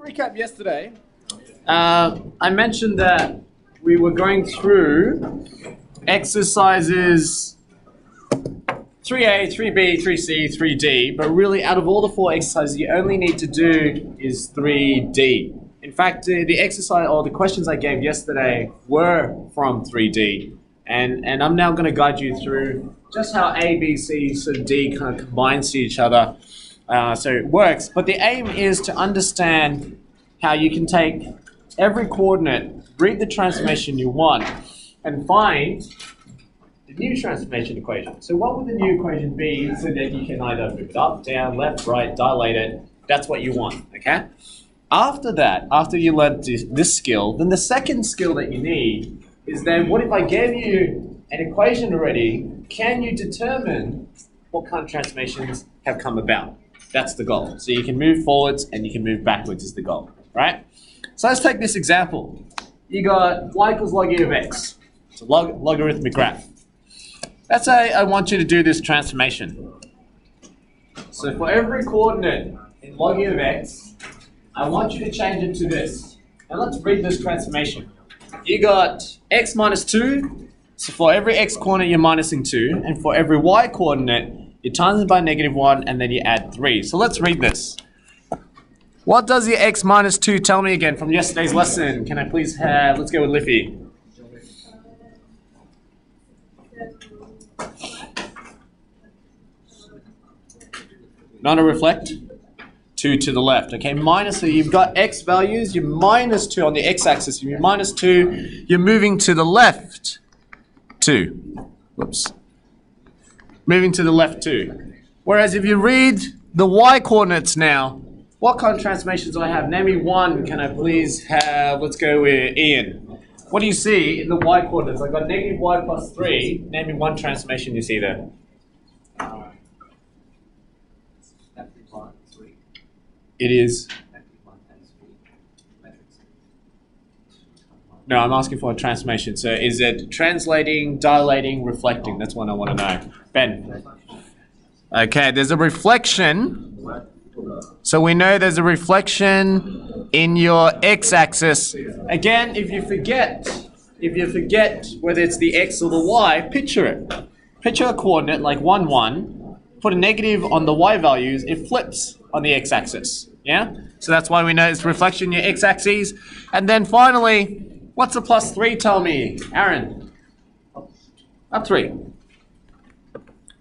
recap yesterday, I mentioned that we were going through exercises 3A, 3B, 3C, 3D, but really out of all the 4 exercises you only need to do is 3D. In fact, the exercise or the questions I gave yesterday were from 3D, and I'm now going to guide you through just how A, B, C, so D kind of combines to each other, so it works. But the aim is to understand how you can take every coordinate, read the transformation you want, and find the new transformation equation. So what would the new equation be so that you can either move it up, down, left, right, dilate it? That's what you want, okay? After that, after you learn this skill, then the second skill that you need is then what if I gave you an equation already, can you determine what kind of transformations have come about? That's the goal. So you can move forwards and you can move backwards is the goal, right? So let's take this example. You got y equals log e of x. It's a logarithmic graph. Let's say I want you to do this transformation. So for every coordinate in log e of x, I want you to change it to this. And let's read this transformation. You got x minus 2. So for every x coordinate, you're minusing 2. And for every y coordinate, you times it by -1 and then you add 3. So let's read this. What does your x minus 2 tell me again from yesterday's lesson? Can I please have, let's go with Liffy. Not a reflect? 2 to the left. Okay, minus, so you've got x values, you're minus 2 on the x-axis. You're minus 2, you're moving to the left 2. Whoops. Moving to the left 2. Whereas if you read the y coordinates now, what kind of transformations do I have? Name me one. Can I please have, let's go with Ian. What do you see in the y coordinates? I've got negative y plus 3. Name me one transformation you see there. It is. No, I'm asking for a transformation. So is it translating, dilating, reflecting? That's what I want to know. Ben. Okay, there's a reflection. So we know there's a reflection in your x-axis. Again, if you forget whether it's the x or the y, picture it. Picture a coordinate like 1, 1. Put a negative on the y values, it flips on the x-axis. Yeah? So that's why we know it's reflection in your x-axis. And then finally, what's a plus 3 tell me? Aaron? Up 3.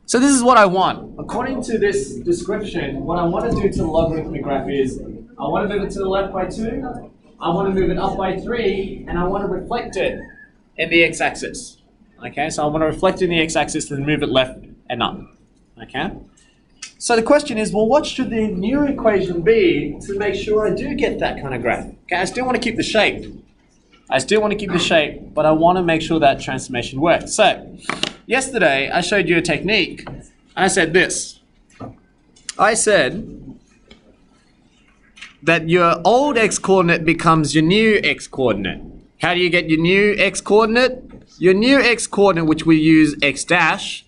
So this is what I want. According to this description, what I want to do to the logarithmic graph is, I want to move it to the left by 2, I want to move it up by 3, and I want to reflect it in the x-axis. Okay, so I want to reflect it in the x-axis and move it left and up. Okay? So the question is, well, what should the new equation be to make sure I do get that kind of graph? Okay, I still want to keep the shape. But I want to make sure that transformation works. So, yesterday I showed you a technique. I said this. I said that your old x-coordinate becomes your new x-coordinate. How do you get your new x-coordinate? Your new x-coordinate, which we use x dash,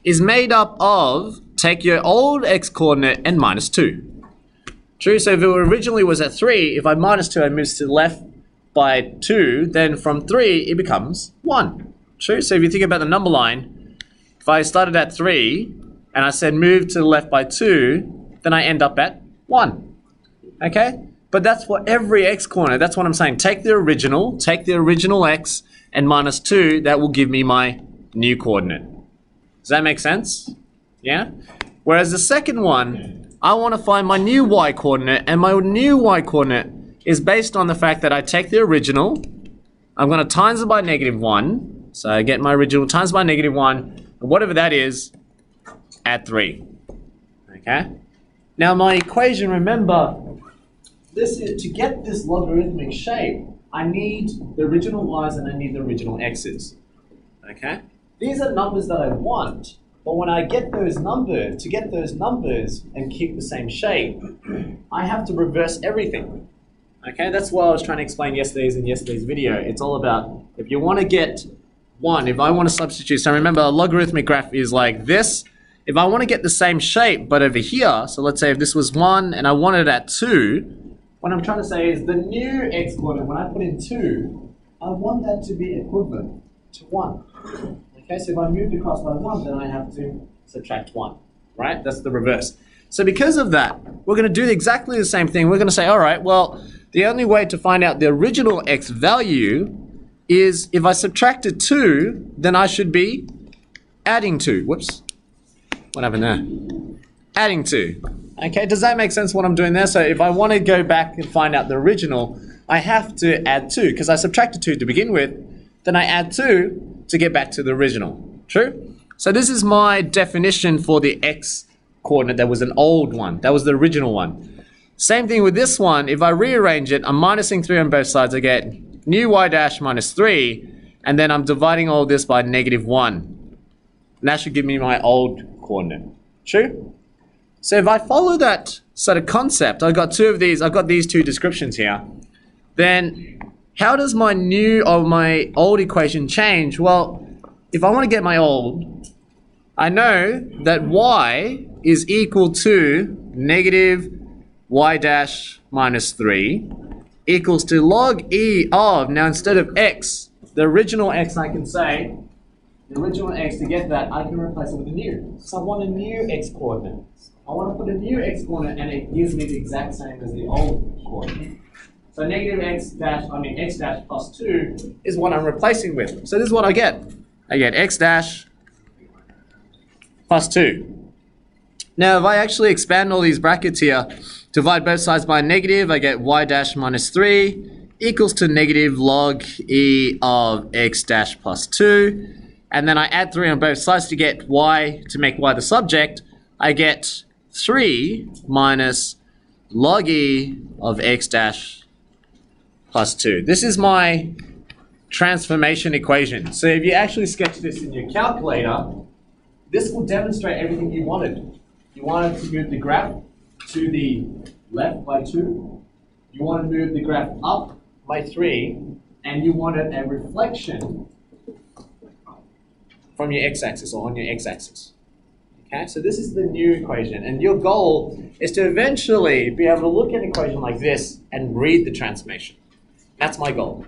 is made up of, take your old x-coordinate and minus 2. True, so if it originally was at 3, if I minus 2, I move to the left by 2, then from 3, it becomes 1. True, so if you think about the number line, if I started at 3, and I said move to the left by 2, then I end up at 1. Okay? But that's for every x-coordinate. That's what I'm saying. Take the original x, and minus 2, that will give me my new coordinate. Does that make sense? Yeah? Whereas the second one, I want to find my new y coordinate, and my new y coordinate is based on the fact that I take the original, I'm going to times it by -1, so I get my original times by -1, and whatever that is, add 3. Okay? Now my equation, remember, this is to get this logarithmic shape, I need the original y's and I need the original x's. Okay? These are numbers that I want, but when I get those numbers, to get those numbers and keep the same shape, I have to reverse everything. Okay, that's what I was trying to explain in yesterday's video. It's all about, if you want to get 1, if I want to substitute, so remember a logarithmic graph is like this. If I want to get the same shape, but over here, so let's say if this was 1 and I wanted it at 2, what I'm trying to say is the new x coordinate, when I put in 2, I want that to be equivalent to 1. Okay, so if I moved across by 1, then I have to subtract 1, right? That's the reverse. So because of that, we're going to do exactly the same thing. We're going to say, all right, well, the only way to find out the original x value is if I subtracted 2, then I should be adding 2. Whoops. What happened there? Adding 2. Okay, does that make sense what I'm doing there? So if I want to go back and find out the original, I have to add 2 because I subtracted 2 to begin with. Then I add 2 to get back to the original. True? So this is my definition for the x coordinate that was an old one. That was the original one. Same thing with this one. If I rearrange it, I'm minusing 3 on both sides. I get new y dash minus 3. And then I'm dividing all this by -1. And that should give me my old coordinate. True? So if I follow that sort of concept, I've got two of these, I've got these two descriptions here, then how does my new or my old equation change? Well, if I want to get my old, I know that y is equal to negative y dash minus 3 equals to log e of, now instead of x, the original x I can say, the original x, to get that, I can replace it with a new. So I want a new x coordinate. I want to put a new x coordinate and it gives me the exact same as the old coordinate. So negative x dash plus 2 is what I'm replacing with. So this is what I get. I get x dash plus 2. Now if I actually expand all these brackets here, divide both sides by a negative, I get y dash minus 3 equals to negative log e of x dash plus 2. And then I add 3 on both sides to get y, to make y the subject. I get 3 minus log e of x dash plus 2. This is my transformation equation. So if you actually sketch this in your calculator, this will demonstrate everything you wanted. You wanted to move the graph to the left by 2. You want to move the graph up by 3. And you wanted a reflection from your x-axis or on your x-axis. Okay, so this is the new equation, and your goal is to eventually be able to look at an equation like this and read the transformation. That's my goal.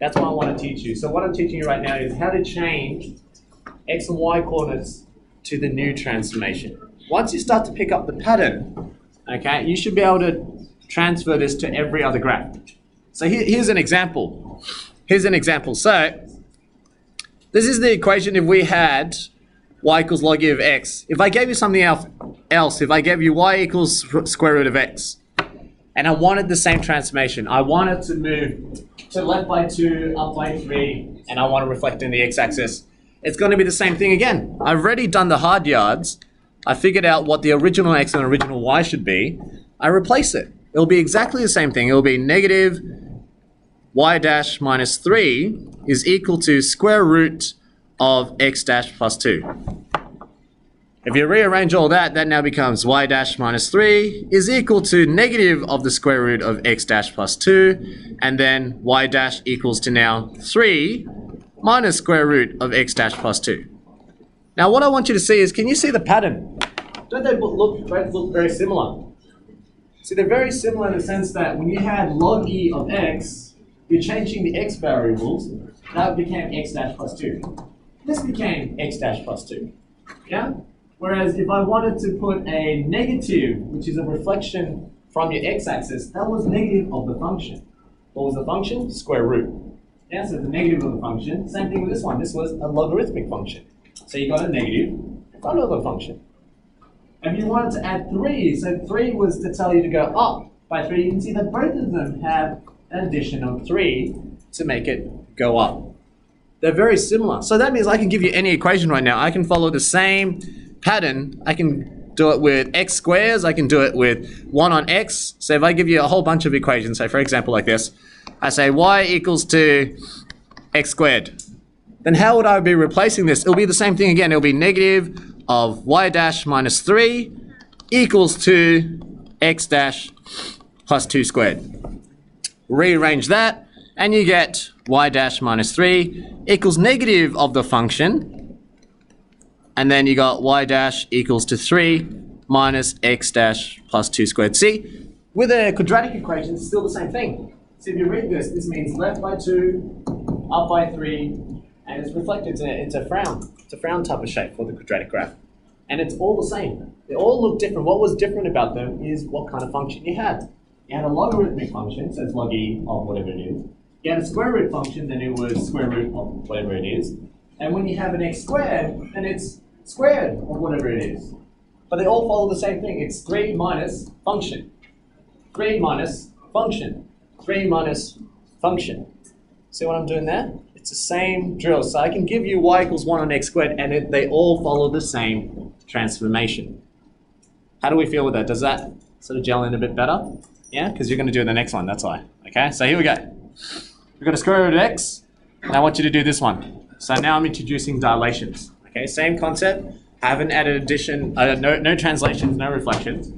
That's what I want to teach you. So what I'm teaching you right now is how to change x and y coordinates to the new transformation. Once you start to pick up the pattern, okay, you should be able to transfer this to every other graph. So here's an example. Here's an example. So this is the equation if we had y equals log e of x. If I gave you something else, if I gave you y equals square root of x, and I wanted the same transformation, I wanted to move to left by 2, up by 3, and I want to reflect in the x-axis, it's going to be the same thing again. I've already done the hard yards. I figured out what the original x and original y should be. I replace it. It'll be exactly the same thing. It'll be negative y dash minus 3 is equal to square root of x dash plus 2. If you rearrange all that, that now becomes y dash minus 3 is equal to negative of the square root of x dash plus 2, and then y dash equals to now 3 minus square root of x dash plus 2. Now what I want you to see is, can you see the pattern? Don't they both look very similar? See, they're very similar in the sense that when you had log e of x, you're changing the x variables, that became x dash plus 2. This became x dash plus 2. Yeah? Whereas if I wanted to put a negative, which is a reflection from your x-axis, that was negative of the function. What was the function? Square root. Yeah, so the negative of the function. Same thing with this one. This was a logarithmic function. So you got a negative in front of the function. If you wanted to add 3, so 3 was to tell you to go up by 3, you can see that both of them have an addition of 3 to make it go up. They're very similar. So that means I can give you any equation right now. I can follow the same pattern. I can do it with x squares. I can do it with 1 on x. So if I give you a whole bunch of equations, say for example like this, I say y equals to x squared. Then how would I be replacing this? It'll be the same thing again. It'll be negative of y dash minus 3 equals to x dash plus 2 squared. Rearrange that and you get y dash minus 3 equals negative of the function, and then you got y dash equals to 3 minus x dash plus 2 squared. See, With a quadratic equation, it's still the same thing. So if you read this, this means left by 2, up by 3, and it's reflected. It's a frown. It's a frown type of shape for the quadratic graph. And it's all the same. They all look different. What was different about them is what kind of function you had. You had a logarithmic function, so it's log e of whatever it is. You had a square root function, then it was square root of whatever it is. And when you have an x squared, then it's squared of whatever it is. But they all follow the same thing. It's 3 minus function. 3 minus function. 3 minus function. See what I'm doing there? It's the same drill. So I can give you y equals 1 on x squared, and they all follow the same transformation. How do we feel with that? Does that sort of gel in a bit better? Yeah, because you're going to do the next one, that's why. Okay, so here we go. We've got a square root of x, and I want you to do this one. So now I'm introducing dilations. Okay, same concept. Haven't added addition, no translations, no reflections.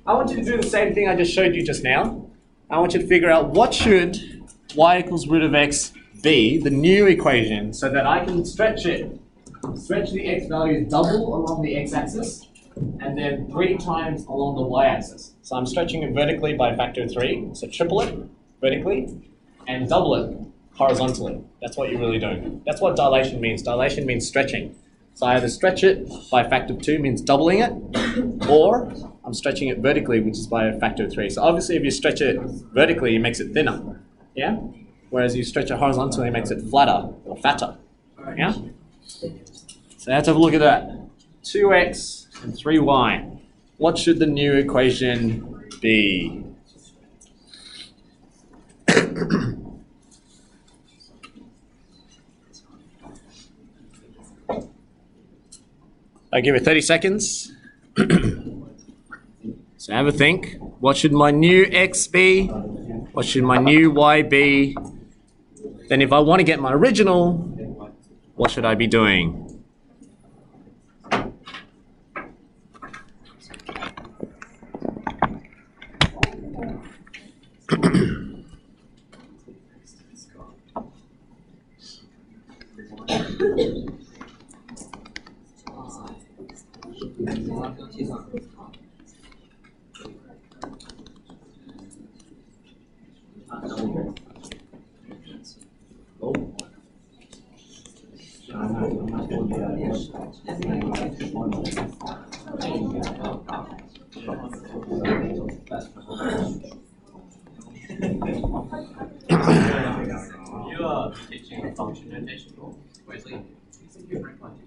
I want you to do the same thing I just showed you just now. I want you to figure out what should y equals root of x be, the new equation, so that I can stretch it. Stretch the x value double along the x-axis, and then 3 times along the y-axis. So I'm stretching it vertically by a factor of 3, so triple it vertically, and double it horizontally. That's what you're really doing. That's what dilation means. Dilation means stretching. So I either stretch it by a factor of 2, means doubling it, or I'm stretching it vertically, which is by a factor of 3. So obviously if you stretch it vertically, it makes it thinner, yeah? Whereas you stretch it horizontally, it makes it flatter or fatter, yeah? So let's have a look at that. 2x and 3y. What should the new equation be? I give it 30 seconds. So have a think. What should my new x be? What should my new y be? Then if I want to get my original, what should I be doing?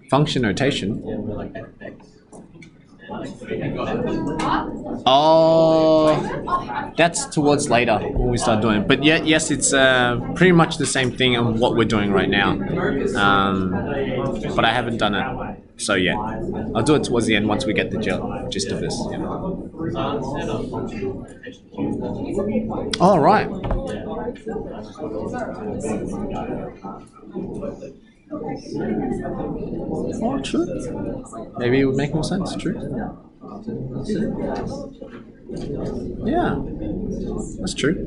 Function notation? Oh, that's towards later when we start doing it. But yeah, yes, it's pretty much the same thing on what we're doing right now. But I haven't done it. So yeah, I'll do it towards the end once we get the gist of this. Yeah. All right. Oh, true. Maybe it would make more sense. True. Yeah, that's true.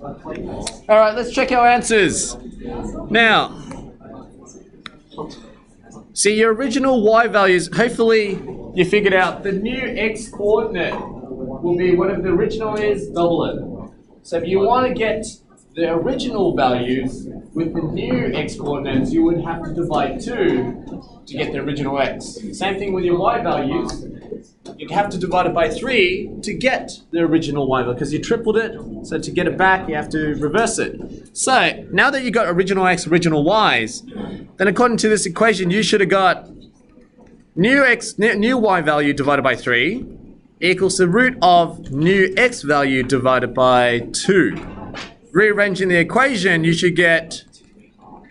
All right, let's check our answers. Now, see your original y values. Hopefully, you figured out the new x coordinate will be whatever the original is, double it. So if you want to get the original values with the new x coordinates, you would have to divide 2 to get the original x. Same thing with your y values. You'd have to divide it by 3 to get the original y value because you tripled it. So to get it back, you have to reverse it. So now that you got original x, original y's, then according to this equation, you should have got new y value divided by 3 equals the root of new x value divided by 2. Rearranging the equation, you should get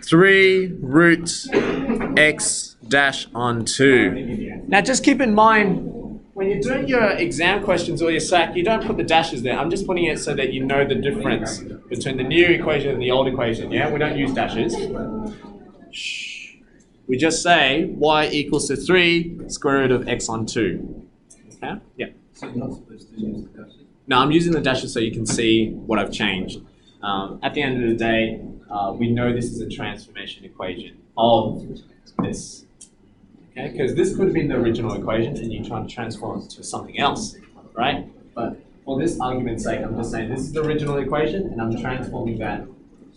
3 root x dash on 2. Now just keep in mind, when you're doing your exam questions or your SAC, you don't put the dashes there. I'm just putting it so that you know the difference between the new equation and the old equation, yeah? We don't use dashes. Shh. We just say y equals to 3 square root of x on 2. Okay? Yeah. So you're not supposed to use the dashes? No, I'm using the dashes so you can see what I've changed. At the end of the day, we know this is a transformation equation of this. Because this could have been the original equation and you're trying to transform it to something else, right? But for this argument's sake, I'm just saying this is the original equation, and I'm transforming that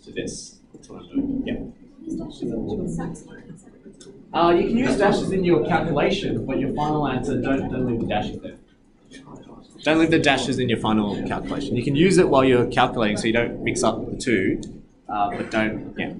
to this. That's what I'm doing. Yeah. You can use dashes in your calculation, but your final answer, don't leave the dashes there. Don't leave the dashes in your final calculation. You can use it while you're calculating so you don't mix up the two, but don't, yeah.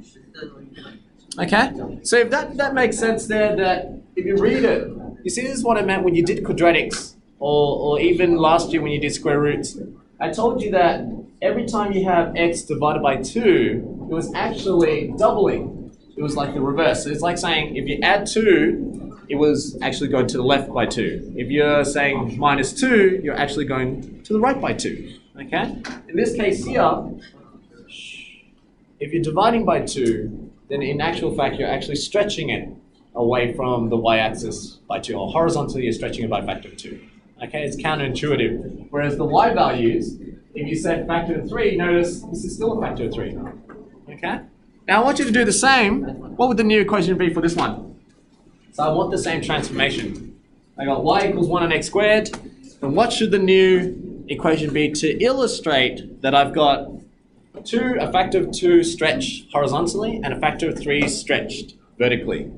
Okay, so if that makes sense there, that if you read it, you see this is what I meant when you did quadratics, or even last year when you did square roots. I told you that every time you have x divided by 2, it was actually doubling. It was like the reverse. So it's like saying if you add 2, it was actually going to the left by 2. If you're saying minus 2, you're actually going to the right by 2. Okay? In this case here, if you're dividing by 2, then in actual fact, you're actually stretching it away from the y-axis by 2, or horizontally, you're stretching it by a factor of 2. Okay, it's counterintuitive. Whereas the y values, if you set factor of 3, notice this is still a factor of 3. Okay? Now I want you to do the same. What would the new equation be for this one? So I want the same transformation. I got y equals 1 on x squared. And what should the new equation be to illustrate that I've got a factor of 2 stretched horizontally and a factor of 3 stretched vertically?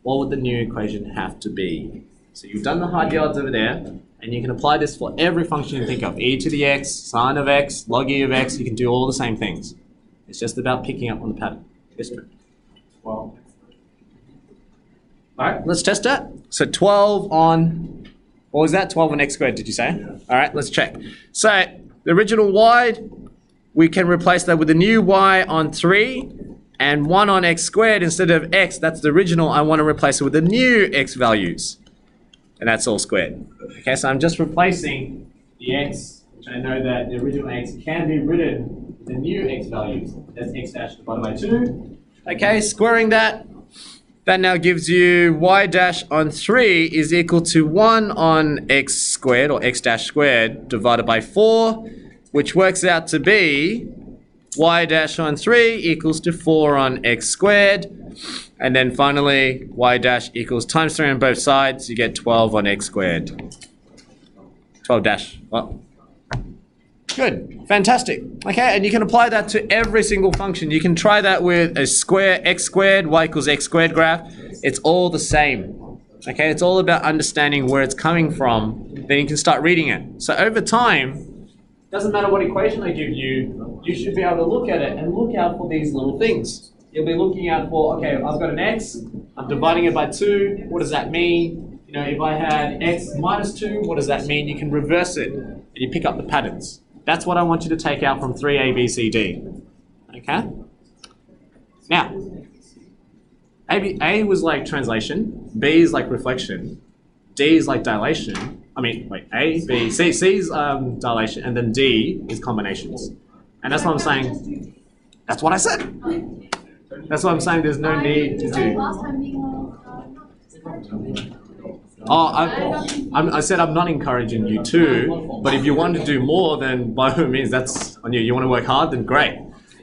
What would the new equation have to be? So you've done the hard yards over there, and you can apply this for every function you think of. E to the x, sine of x, log e of x, you can do all the same things. It's just about picking up on the pattern. Yes, Drew? 12. All right, let's test that. So 12 on, what was that? 12 on x squared, did you say? Yeah. All right, let's check. So the original y, we can replace that with a new y on 3, and 1 on x squared instead of x, that's the original. I want to replace it with the new x values, and that's all squared. Okay, so I'm just replacing the x, which I know that the original x can be written with the new x values. That's x dash divided by 2. Okay, squaring that. That now gives you y dash on 3 is equal to 1 on x squared, or x dash squared, divided by 4, which works out to be y dash on 3 equals to 4 on x squared. And then finally, y dash equals times 3 on both sides. You get 12 on x squared. 12 dash. Well, good. Fantastic. Okay, and you can apply that to every single function. You can try that with a square, x squared, y equals x squared graph. It's all the same. Okay, it's all about understanding where it's coming from. Then you can start reading it. So over time, doesn't matter what equation I give you, you should be able to look at it and look out for these little things. You'll be looking out for, okay, I've got an x, I'm dividing it by 2, what does that mean? You know, if I had x minus 2, what does that mean? You can reverse it, and you pick up the patterns. That's what I want you to take out from 3ABCD. Okay? Now, A was like translation, B is like reflection, D is like dilation. I mean, wait, A, B, C is dilation, and then D is combinations. And that's what I'm saying. That's what I said. That's what I'm saying. There's no need to do. I said I'm not encouraging you to, but if you want to do more, then by all means, that's on you. You want to work hard, then great.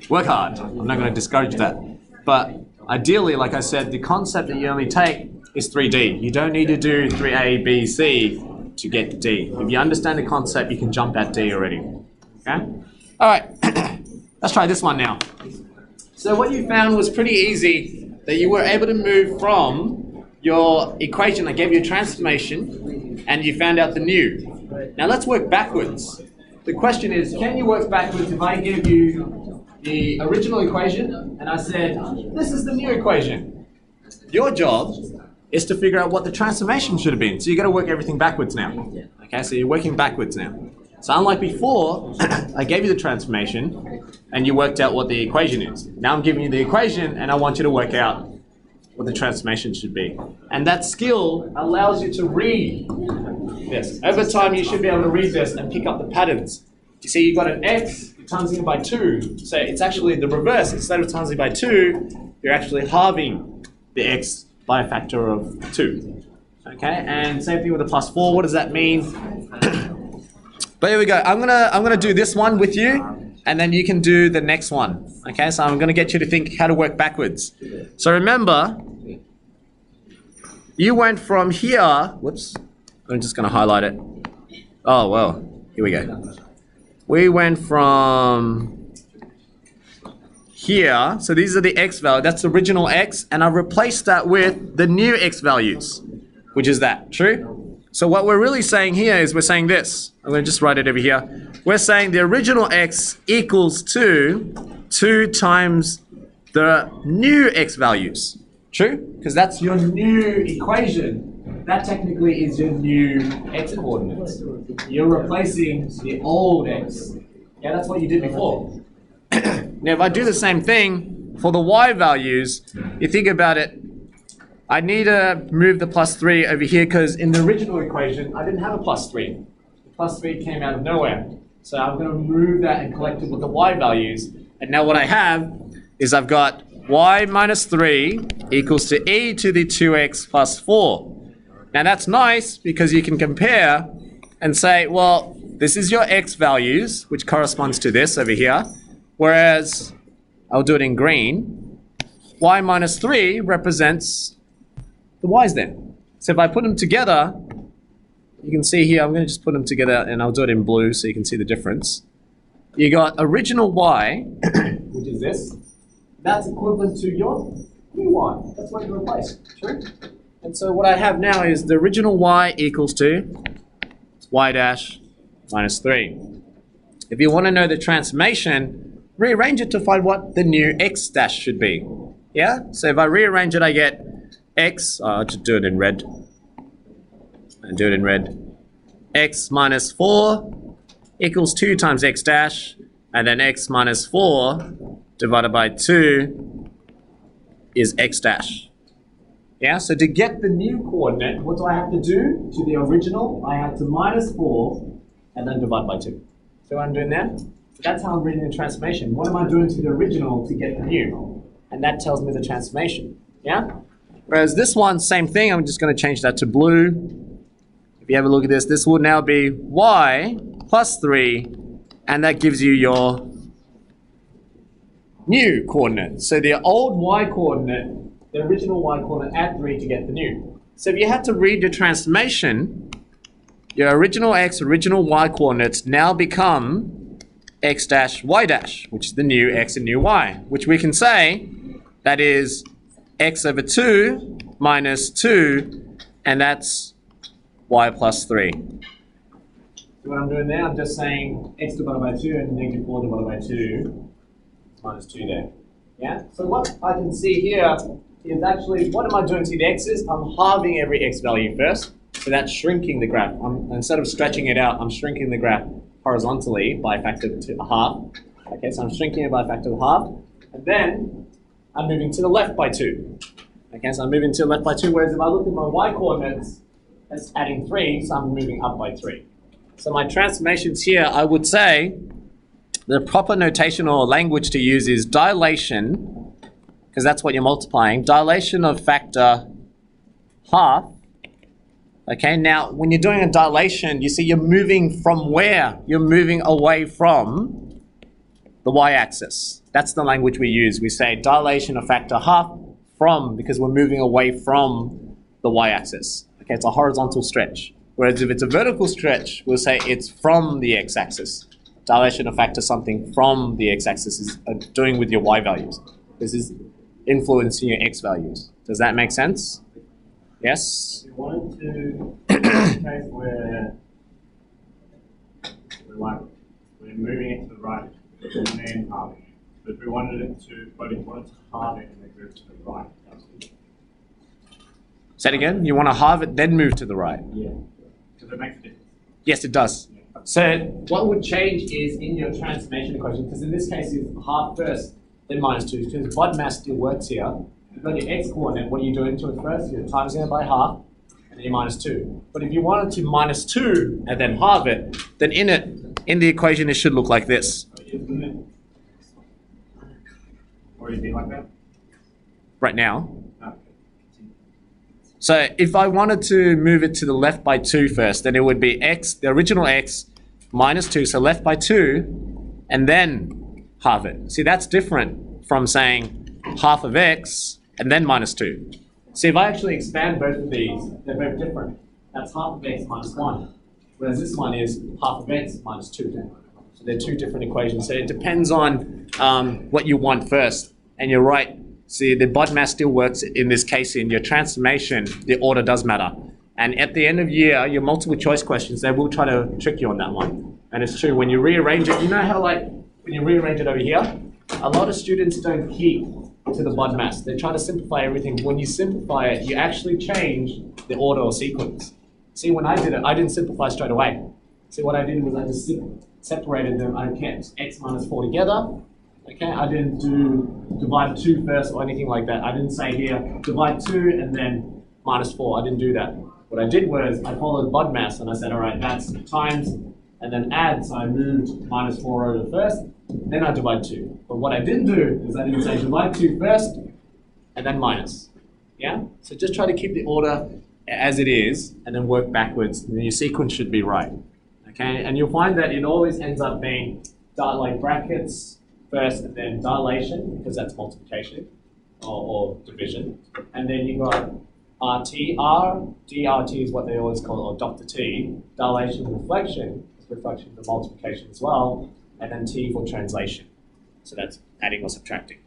Work hard. I'm not going to discourage that. But ideally, like I said, the concept that you only take is 3D. You don't need to do 3A, B, C to get D. If you understand the concept, you can jump at D already. Okay? All right. Let's try this one now. So what you found was pretty easy, that you were able to move from your equation that gave you a transformation, and you found out the new. Now let's work backwards. The question is, can you work backwards if I give you the original equation, and I said, this is the new equation? Your job is to figure out what the transformation should have been. So you've got to work everything backwards now. Okay, so you're working backwards now. So unlike before, I gave you the transformation, and you worked out what the equation is. Now I'm giving you the equation, and I want you to work out what the transformation should be. And that skill allows you to read this. Over time, you should be able to read this and pick up the patterns. You see, you've got an x, you're timesing it by 2. So it's actually the reverse. Instead of timesing by 2, you're actually halving the x by a factor of 2. Okay, and same thing with the plus 4. What does that mean? But here we go. I'm gonna do this one with you, and then you can do the next one. Okay, so I'm gonna get you to think how to work backwards. So remember, you went from here. Whoops. I'm just gonna highlight it. Oh well. Here we go. We went from here, so these are the x value, that's the original x, and I've replaced that with the new x values, which is that, true? So what we're really saying here is we're saying this. I'm going to just write it over here. We're saying the original x equals to 2 times the new x values. True? Because that's your new equation. That technically is your new x coordinates. You're replacing the old x. Yeah, that's what you did before. Now, if I do the same thing for the y values, you think about it, I need to move the plus 3 over here because in the original equation, I didn't have a plus 3. The plus 3 came out of nowhere. So I'm going to move that and collect it with the y values. And now what I have is I've got y minus 3 equals to e to the 2x plus 4. Now that's nice because you can compare and say, well, this is your x values, which corresponds to this over here. Whereas, I'll do it in green, y minus 3 represents the y's then. So if I put them together, you can see here, I'm going to just put them together and I'll do it in blue so you can see the difference. You got original y, which is this. That's equivalent to your new y. That's what you replace. True? And so what I have now is the original y equals to y dash minus 3. If you want to know the transformation, rearrange it to find what the new x dash should be. Yeah? So if I rearrange it, I get x, I'll just do it in red. And do it in red. X minus 4 equals 2 times x dash, and then x minus 4 divided by 2 is x dash. Yeah, so to get the new coordinate, what do I have to do to the original? I have to minus 4 and then divide by 2. So what I'm doing there? So that's how I'm reading the transformation. What am I doing to the original to get the new? And that tells me the transformation. Yeah? Whereas this one, same thing, I'm just going to change that to blue. If you have a look at this, this will now be y plus 3, and that gives you your new coordinate. So the old y coordinate, the original y coordinate, add 3 to get the new. So if you had to read your transformation, your original x, original y coordinates now become x dash y dash, which is the new x and new y, which we can say that is x over 2 minus 2, and that's y plus 3. So what I'm doing now, I'm just saying x divided by 2 and negative 4 divided by 2 minus 2 there. Yeah? So what I can see here is actually, what am I doing to the x's? I'm halving every x value first. So that's shrinking the graph. Instead of stretching it out, I'm shrinking the graph horizontally by a factor of half. Okay, so I'm shrinking it by a factor of half. And then I'm moving to the left by 2. Okay, so I'm moving to the left by 2, whereas if I look at my y coordinates, that's adding 3, so I'm moving up by 3. So my transformations here, I would say, the proper notation or language to use is dilation, because that's what you're multiplying. Dilation of factor half. Okay, now when you're doing a dilation, you see you're moving from where? You're moving away from the y-axis. That's the language we use. We say dilation of factor half from, because we're moving away from the y-axis. Okay, it's a horizontal stretch. Whereas if it's a vertical stretch, we'll say it's from the x-axis. Dilation of factor something from the x-axis is doing with your y values. This is influencing your x values. Does that make sense? Yes? We wanted to, in a case where we're moving it to the right and then halving it. But if we wanted it to, halve it and then move to the right. Say it again? You want to halve it, then move to the right? Yeah. Because it makes a difference. Yes, it does. Yeah. So what would change is in your transformation equation, because in this case it's half first, then minus 2, because BODMAS still works here. You've got your x coordinate, what are you doing to it first? You're timesing it by half, and then you minus 2. But if you wanted to minus 2 and then halve it, then in the equation it should look like this. Or is it like that? Right now. No. So if I wanted to move it to the left by 2 first, then it would be x, the original x, minus 2, so left by 2, and then halve it. See, that's different from saying half of x, and then minus 2. See, if I actually expand both of these, they're both different. That's half of x minus 1. whereas this one is half of x minus 2. So they're two different equations. So it depends on what you want first. And you're right. See, the BODMAS still works in this case. In your transformation, the order does matter. And at the end of year, your multiple choice questions, they will try to trick you on that one. And it's true, when you rearrange it, you know how like, when you rearrange it over here, a lot of students don't keep to the BODMAS. They try to simplify everything. When you simplify it, you actually change the order or sequence. See, when I did it, I didn't simplify straight away. See, what I did was I just separated them. I kept x minus 4 together. Okay, I didn't do divide 2 first or anything like that. I didn't say here, divide 2 and then minus 4. I didn't do that. What I did was I followed BODMAS and I said, all right, that's times and then add. So I moved minus 4 over first, then I divide 2. But what I didn't do is I didn't say divide 2 first and then minus. Yeah? So just try to keep the order as it is and then work backwards. And your sequence should be right. Okay? And you'll find that it always ends up being like brackets first and then dilation, because that's multiplication or division. And then you got RTR, DRT is what they always call it, or Dr. T, dilation and reflection, is reflection of multiplication as well, and then T for translation. So that's adding or subtracting.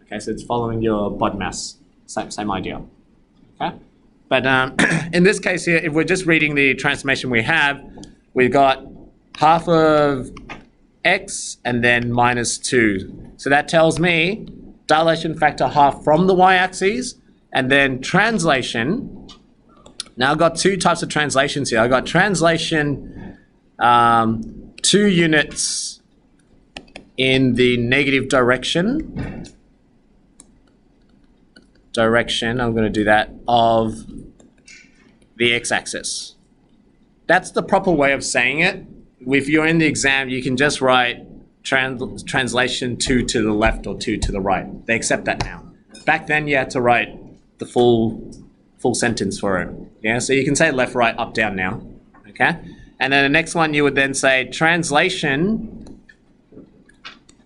Okay, so it's following your BODMAS, same idea. Okay, but in this case here, if we're just reading the transformation we have, we've got half of x and then minus 2. So that tells me dilation factor half from the y-axis, and then translation. Now I've got two types of translations here. I've got translation 2 units in the negative direction. I'm going to do that, of the x-axis. That's the proper way of saying it. If you're in the exam, you can just write translation 2 to the left or 2 to the right. They accept that now. Back then, you had to write the full sentence for it. Yeah, so you can say left, right, up, down now. Okay, and then the next one you would then say translation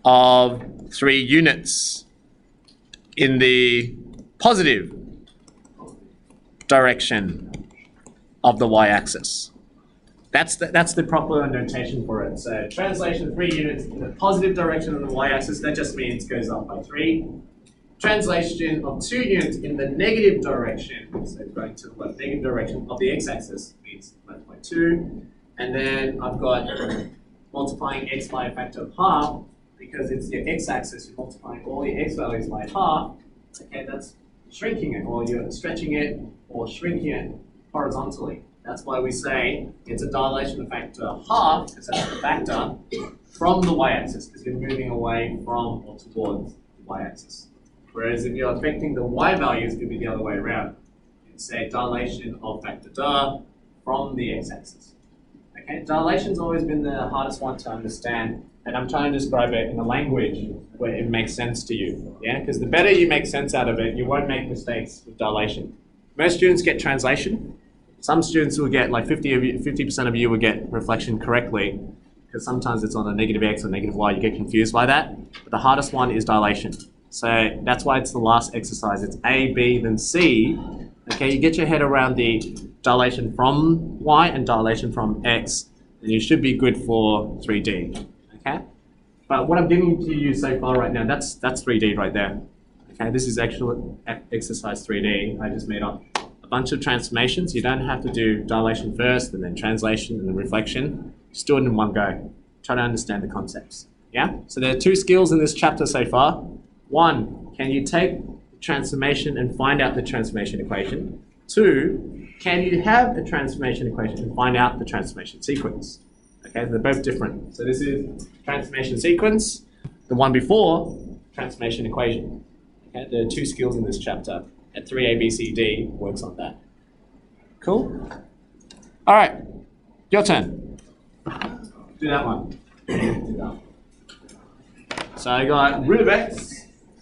of 3 units in the positive direction of the y-axis. That's the proper notation for it. So translation 3 units in the positive direction of the y-axis, that just means goes up by 3. Translation of 2 units in the negative direction, so going to the left, negative direction of the x-axis means left by 2. And then I've got multiplying x by a factor of half, because it's your x-axis, you're multiplying all your x values by half. Okay, that's shrinking it, or you're stretching it or shrinking it horizontally. That's why we say it's a dilation factor half, because that's the factor, from the y-axis, because you're moving away from or towards the y-axis. Whereas if you're affecting the y values, it could be the other way around. You'd say dilation of factor da from the x-axis. Okay, dilation's always been the hardest one to understand, and I'm trying to describe it in a language where it makes sense to you. Yeah, because the better you make sense out of it, you won't make mistakes with dilation. Most students get translation. Some students will get, like 50% of you will get reflection correctly, because sometimes it's on a negative x or negative y, you get confused by that. But the hardest one is dilation. So that's why it's the last exercise. It's A, B, then C. Okay, you get your head around the dilation from y and dilation from x, and you should be good for 3D. Okay? But what I'm giving to you so far right now, that's 3D right there. Okay, this is actual exercise 3D. I just made up a bunch of transformations. You don't have to do dilation first, and then translation, and then reflection. Just do it in one go. Try to understand the concepts. Yeah? So there are 2 skills in this chapter so far. 1, can you take the transformation and find out the transformation equation? 2, can you have the transformation equation and find out the transformation sequence? Okay, they're both different. So this is transformation sequence. The one before, transformation equation. Okay, there are 2 skills in this chapter, and Ex3ABCD works on that. Cool? All right, your turn. Do that one. Do that. So I got root of x.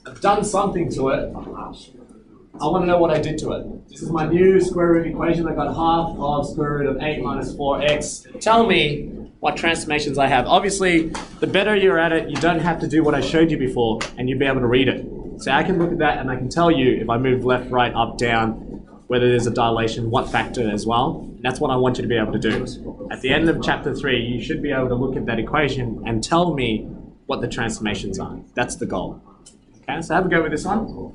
I've done something to it. I want to know what I did to it. This is my new square root equation. I got half of square root of 8 minus 4x. Tell me what transformations I have. Obviously, the better you're at it, you don't have to do what I showed you before, and you'll be able to read it. So I can look at that and I can tell you if I move left, right, up, down, whether there's a dilation, what factor as well. And that's what I want you to be able to do. At the end of chapter 3, you should be able to look at that equation and tell me what the transformations are. That's the goal. Okay, so have a go with this one.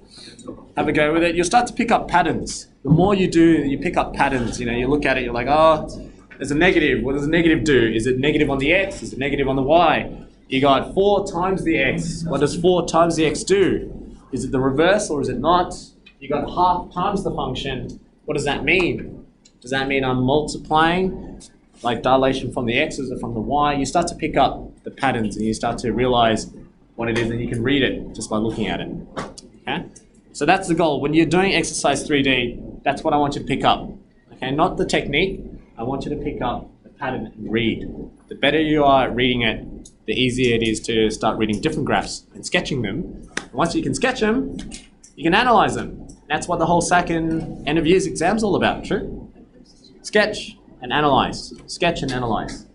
Have a go with it. You'll start to pick up patterns. The more you do, you pick up patterns. You know, you look at it, you're like, oh, there's a negative. What does a negative do? Is it negative on the x? Is it negative on the y? You got 4 times the x. What does 4 times the x do? Is it the reverse or is it not? You got half times the function. What does that mean? Does that mean I'm multiplying, like dilation from the x's or from the y? You start to pick up the patterns and you start to realize what it is, and you can read it just by looking at it. Okay? So that's the goal. When you're doing exercise 3D, that's what I want you to pick up. Okay, not the technique. I want you to pick up the pattern and read. The better you are at reading it, the easier it is to start reading different graphs and sketching them. And once you can sketch them, you can analyze them. That's what the whole SAC and end of years exam is all about, true? Sketch and analyze. Sketch and analyze.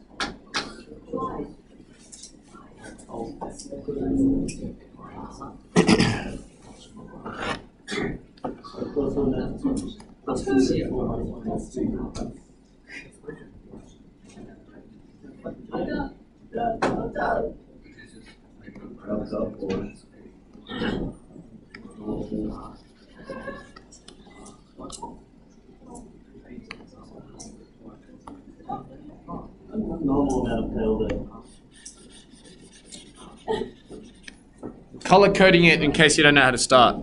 Color coding it in case you don't know how to start.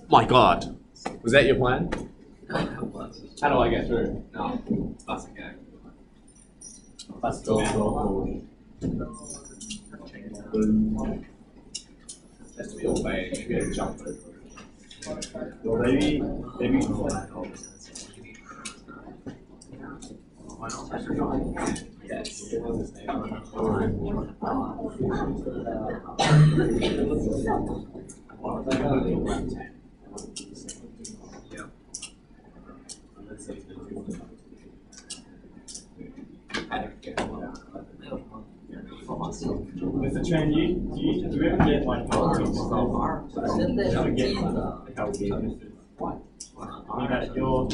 My God, was that your plan? How do I get through? No, that's okay. That's still Has to be all beige. Maybe a jump over. Well, maybe. Yes. Mr. Chen, do you ever get like politics from that you're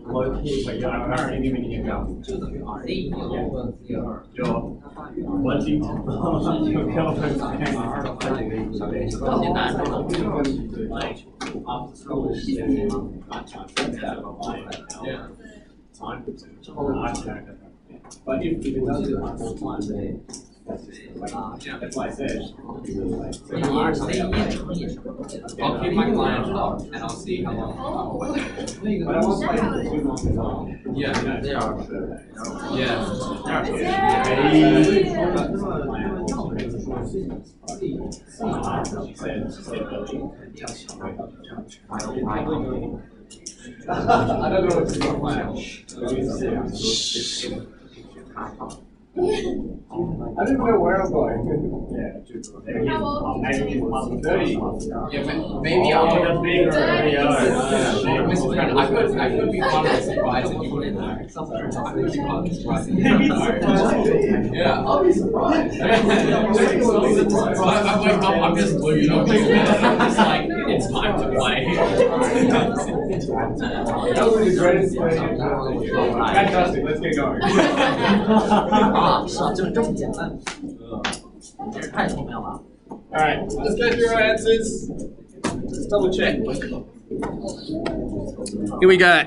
low key, but you're apparently giving you a go. You're pledging your girlfriend's But if it does it multiple times, then that's why I said. I'll keep my client and I'll see how long. But I won't play for too long as well. Yeah, they are. Yeah. I don't know what's your plan. I don't even know where I'm going. Maybe 30. Yeah, maybe I'll be Mr. Friend, I could be honest surprised if you wouldn't know. I could be honest surprised if you wouldn't know. Yeah, I'll be surprised. I'm just looking up I'm just like, it's time to play. That was the greatest play. Fantastic, let's get going. 是啊，就是这么简单，这太聪明了。 Alright, let's go through our answers. Let's double check. Here we go.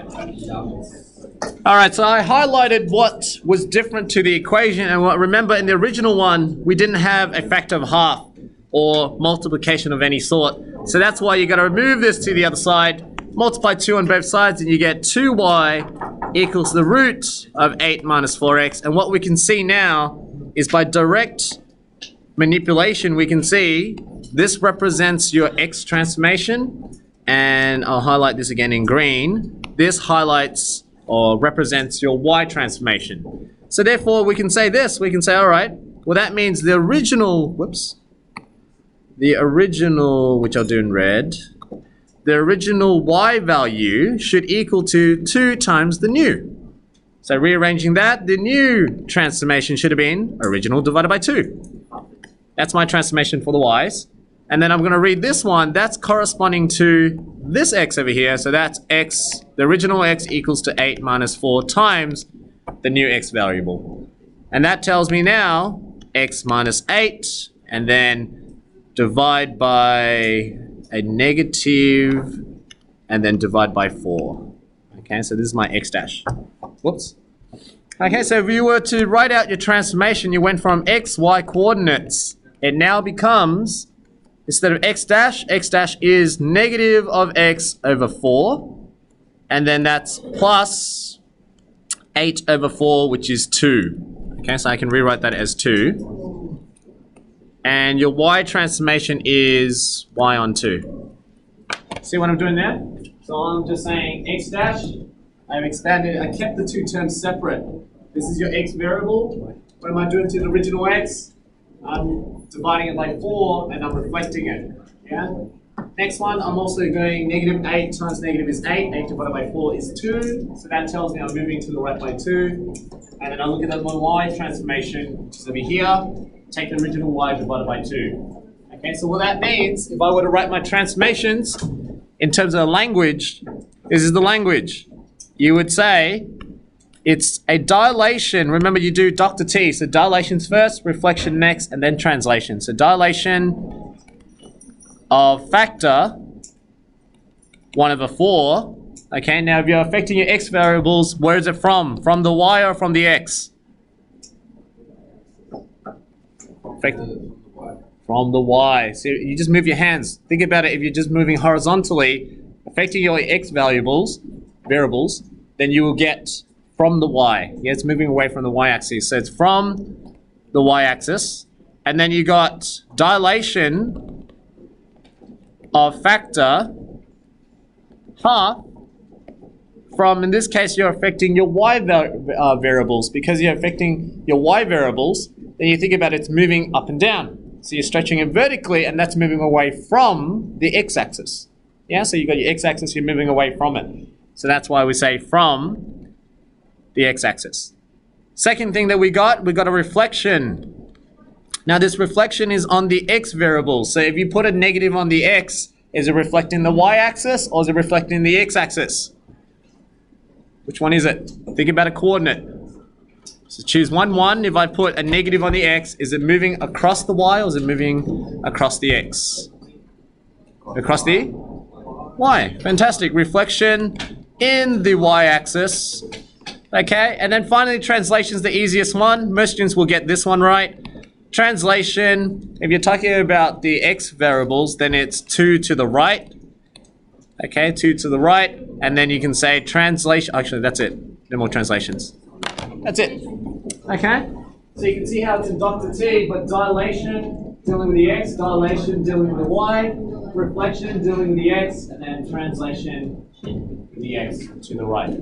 Alright, so I highlighted what was different to the equation, and remember in the original one, we didn't have a factor of half or multiplication of any sort. So that's why you got to remove this to the other side, multiply 2 on both sides, and you get 2y equals the root of 8 minus 4x. And what we can see now is by direct manipulation, we can see this represents your x transformation, and I'll highlight this again in green. This highlights or represents your y transformation. So therefore we can say this, we can say, all right, well that means the original, which I'll do in red, the original y value should equal to 2 times the new. So rearranging that, the new transformation should have been original divided by 2. That's my transformation for the y's. And then I'm going to read this one. That's corresponding to this x over here. So that's x, the original x equals to 8 minus 4 times the new x variable. And that tells me now x minus 8, and then divide by a negative, and then divide by 4. Okay, so this is my x dash. Whoops. Okay, so if you were to write out your transformation, you went from x, y coordinates. It now becomes, instead of x dash is negative of x over 4. And then that's plus 8 over 4, which is 2. Okay, so I can rewrite that as 2. And your y transformation is y on 2. See what I'm doing there? So I'm just saying x dash, I've expanded, I kept the two terms separate. This is your x variable. What am I doing to the original x? I'm dividing it by 4 and I'm reflecting it. Yeah? Next one, I'm also going negative 8 times negative is 8. 8 divided by 4 is 2. So that tells me I'm moving to the right by 2. And then I look at my y transformation, which is over here. Take the original y divided by 2. Okay, so what that means, if I were to write my transformations in terms of the language, this is the language. You would say it's a dilation. Remember, you do Dr. T. So dilations first, reflection next, and then translation. So dilation of factor 1 over 4. Okay, now if you're affecting your x variables, where is it from? From the y or from the x? From the y. So you just move your hands. Think about it. If you're just moving horizontally, affecting your x variables, then you will get from the y. Yeah, it's moving away from the y-axis. So it's from the y-axis. And then you got dilation of factor half from, in this case, you're affecting your y variables. Because you're affecting your y variables, then you think about it's moving up and down. So you're stretching it vertically, and that's moving away from the x-axis. Yeah, so you've got your x-axis, you're moving away from it. So that's why we say from the x-axis. Second thing that we got a reflection. Now this reflection is on the x variable. So if you put a negative on the x, is it reflecting the y-axis or is it reflecting the x-axis? Which one is it? Think about a coordinate. So choose 1, 1. If I put a negative on the x, is it moving across the y or is it moving across the x? Across the y. Fantastic. Reflection in the y-axis. Okay, and then finally translation is the easiest one. Most students will get this one right. Translation, if you're talking about the x variables, then it's 2 to the right. Okay, 2 to the right. And then you can say translation. Actually, that's it. No more translations. That's it. Okay? So you can see how it's in Dr. T, but dilation, dealing with the x, dilation, dealing with the y, reflection, dealing with the x, and then translation with the x to the right.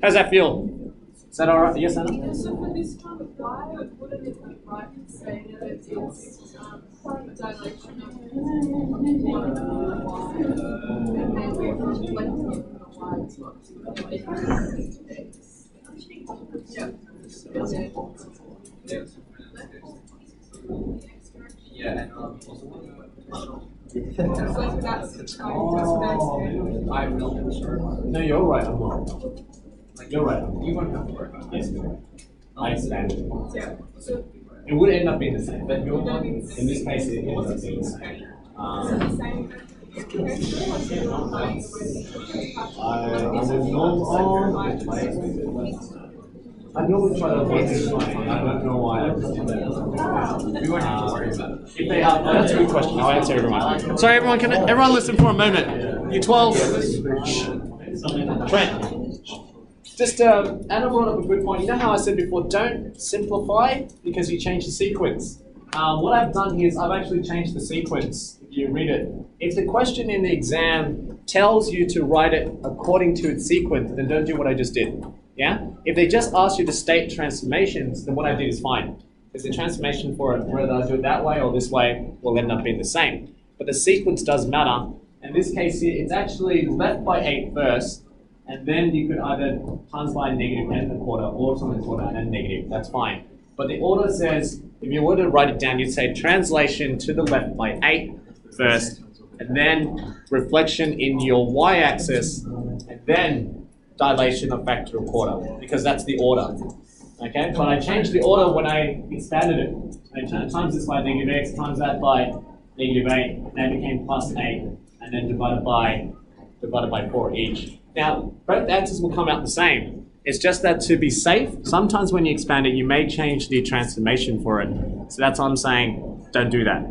How's that feel? Is that alright? Yes, Anna? Yeah, so for this one, why wouldn't it be right to say that it's a dilation of y and then we're reflecting it from the y as well? Yeah. Yeah. So that's I'm not sure. No, you're right. I'm wrong. You're right. You won't have to worry about Yes, it. you're right. I understand. yeah. So It would end up being the same, but your one, in this case, it ends up being the same. the same. I normally try to avoid this one. I don't know why. We won't have to worry about it. If they are, that's a good question. I'll answer everyone. Sorry, everyone. Can everyone listen for a moment? You 12. Trent. Just Anna brought up a good point. You know how I said before, don't simplify because you change the sequence. What I've done here is I've actually changed the sequence. If you read it, if the question in the exam tells you to write it according to its sequence, then don't do what I just did. Yeah. If they just ask you to state transformations, then what I did is fine. Because the transformation for it, whether I do it that way or this way, will end up being the same. But the sequence does matter. In this case here, it's actually left by 8 first, and then you could either times by negative and a quarter, or times a quarter and then negative. That's fine. But the order says, if you were to write it down, you'd say translation to the left by 8 first, and then reflection in your y-axis, and then dilation of factor a quarter, because that's the order. Okay, but I changed the order when I expanded it. I times this by negative x, times that by negative 8, that became plus 8, and then divided by 4 each. Now, both answers will come out the same. It's just that to be safe, sometimes when you expand it, you may change the transformation for it. So that's why I'm saying, don't do that.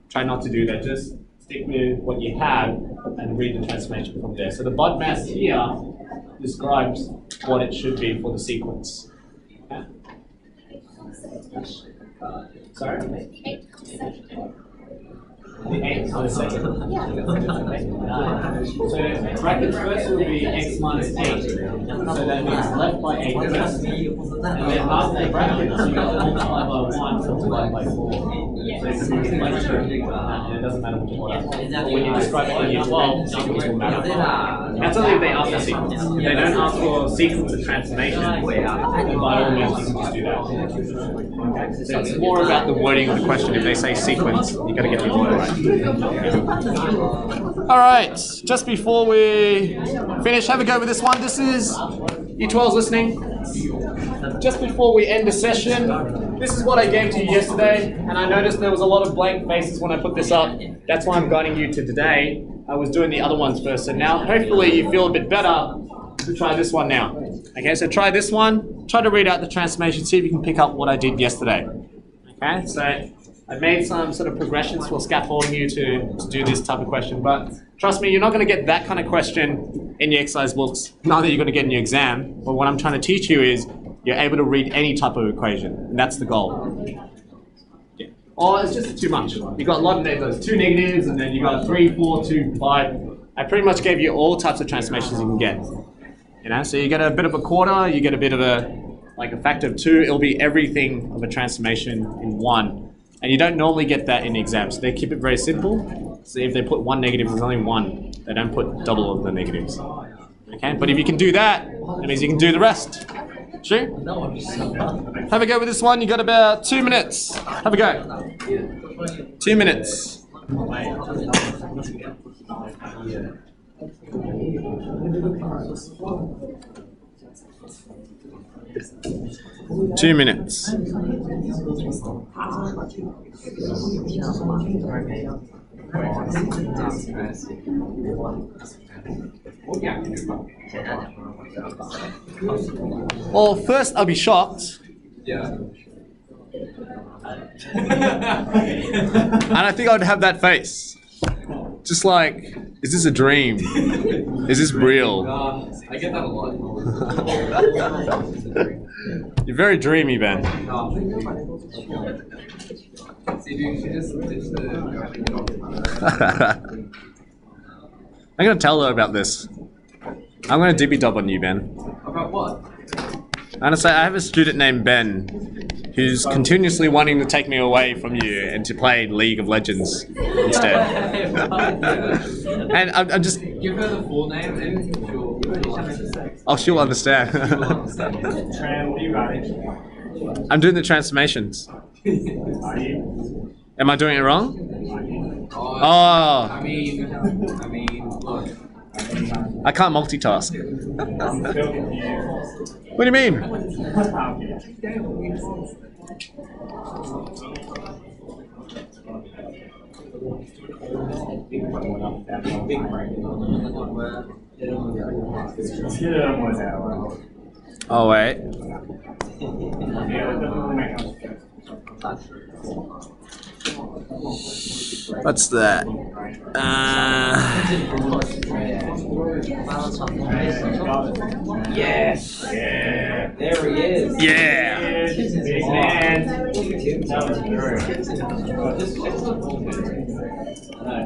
Try not to do that. Just stick with what you have and read the transformation from there. So the BODMAS here describes what it should be for the sequence. Okay. Sorry? The 8 on the second. So bracket first will be x minus 8. So that means left by 8 first. And then after the bracket, you multiply by 1 multiplied by 4. So it's and it doesn't matter which order. But when you describe it in year 12, sequence will matter. That's only if they ask for sequence. If they don't ask for sequence of transformation, then by all means you can just do that. So it's more about the wording of the question. If they say sequence, you've got to get the order right. All right, just before we finish, have a go with this one. This is Year 12's listening. Just before we end the session, this is what I gave to you yesterday, and I noticed there was a lot of blank faces when I put this up. That's why I'm guiding you to today. I was doing the other ones first, so now hopefully you feel a bit better to try this one now. Okay, so try this one. Try to read out the transformation, see if you can pick up what I did yesterday. Okay, so I made some sort of progressions for scaffolding you to do this type of question, but trust me, you're not going to get that kind of question in your exercise books. Neither are you going to get in your exam, but what I'm trying to teach you is you're able to read any type of equation, and that's the goal. Yeah. Or it's just too much. You got a lot of those 2 negatives, and then you got 3, 4, 2, 5. I pretty much gave you all types of transformations you can get. You know, so you get a bit of a quarter, you get a bit of like a factor of 2. It'll be everything of a transformation in 1. And you don't normally get that in exams. So they keep it very simple. So if they put 1 negative, there's only 1. They don't put double of the negatives. Okay, but if you can do that, that means you can do the rest. Sure? Have a go with this one. You got about 2 minutes. Have a go. 2 minutes. 2 minutes. Well, first I'll be shocked. Yeah. And I think I would have that face. Just like, is this a dream? Is this real? I get that a lot. You're very dreamy, Ben. See, dude, she just ditched the I'm going to tell her about this. I'm going to dibby-dob on you, Ben. About what? I'm going to say I have a student named Ben who's continuously wanting to take me away from you and to play League of Legends instead. And I'm just... Give her the full name and she'll understand. Oh, she'll understand. Tran, what are you writing? I'm doing the transformations. Are you? Am I doing it wrong? I mean, look. I can't multitask. I'm still confused. What do you mean? Oh, wait. What's that? Yes. Yeah. There he is. Yeah. Big man. That was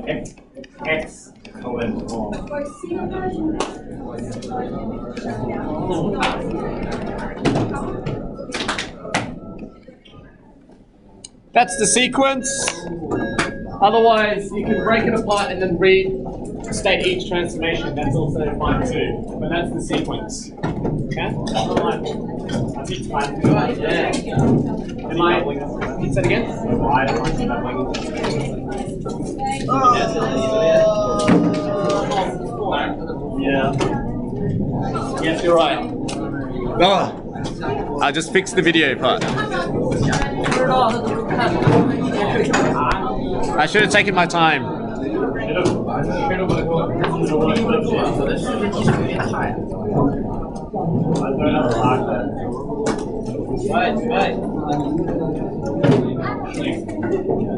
great. X colon form. That's the sequence. Otherwise, you can break it apart and then read state each transformation, that's also fine too. But that's the sequence. Okay? I think time. Am I? Say it again? Yeah. Yes, you're right. Oh, I just fixed the video part. I should have taken my time.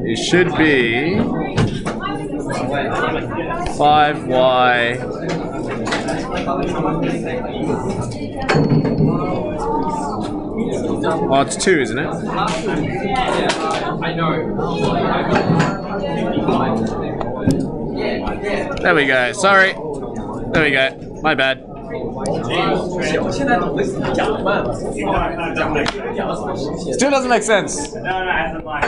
It should be 5y. Oh, it's 2, isn't it? I know. There we go. Sorry. There we go. My bad. Still doesn't make sense. No, as in like,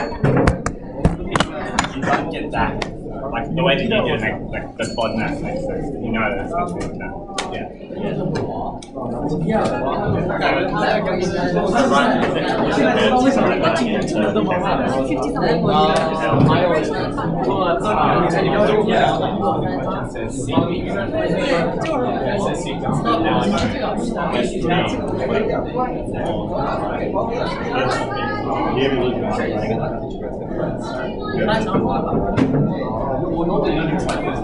you don't get that. Like the way that you do it, like the FODMAP makes sense. You know that it's supposed to be that. Yeah.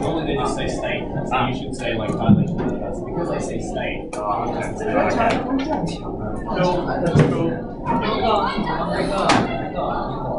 Normally they just say state, so you should say like dilation. Because they say state. Cool.